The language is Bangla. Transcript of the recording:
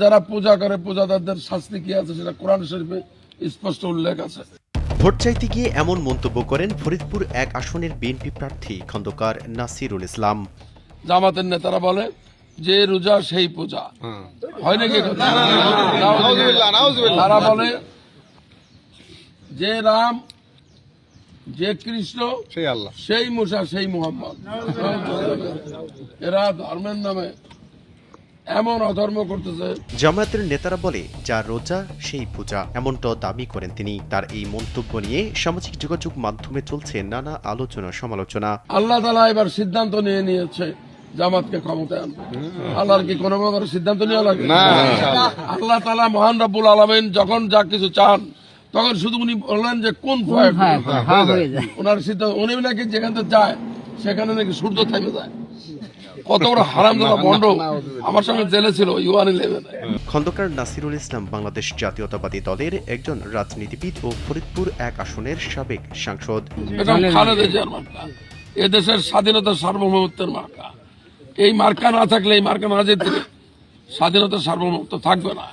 যারা পূজা করে পূজাদারদের শাস্তি কি আছে সেটা কোরআন শরীফে স্পষ্ট উল্লেখ আছে। ভোট চাইতে গিয়ে এমন মন্তব্য করেন ফরিদপুর ১ আসনের বিএনপি প্রার্থী খন্দকার নাসিরুল ইসলাম। জামাতের নেতারা বলে যে রোজা সেই পূজা হয় নাকি? তারা বলে যে রাম, যে কৃষ্ণ, সেই আল্লাহ, সেই মুসা, সেই মুহাম্মদ। এরা ধর্মের নামে এমন অধর্ম করতেছে। জামায়াতের নেতারা বলে যা রোজা সেই পূজা, এমনটাও দাবি করেন তিনি। তার এই মন্তব্য নিয়ে সামাজিক যোগাযোগ মাধ্যমে চলছে নানা আলোচনা সমালোচনা। আল্লাহ তাআলা এবার সিদ্ধান্ত নিয়ে নিয়েছে জামাতকে ক্ষমতায় আনবে। আল্লাহর কি কোনো ব্যাপারে সিদ্ধান্ত নেওয়া লাগে না? আল্লাহ তাআলা মহান রব্বুল আলামিন যখন যা কিছু চান তখন শুধু উনি বললেন যে কোন ওনার সিদ্ধান্ত। উনি নাকি যেখানে যায় সেখানে নাকি সূর্য থেমে যায়। কত বড় হারামজাদা ভণ্ড! আমার সঙ্গে জেলে ছিল UN11। খন্দকার নাসিরুল ইসলাম বাংলাদেশ জাতীয়তাবাদী দলের একজন রাজনীতিবিদ ও ফরিদপুর ১ আসনের সাবেক সাংসদ। এটা খালেদা জিয়ার মার্কা, এদেশের স্বাধীনতা সার্বভৌমত্বের মার্কা। এই মার্কা না থাকলে, এই মার্কা না যেতে স্বাধীনতা সার্বভৌমত্ব থাকবে না।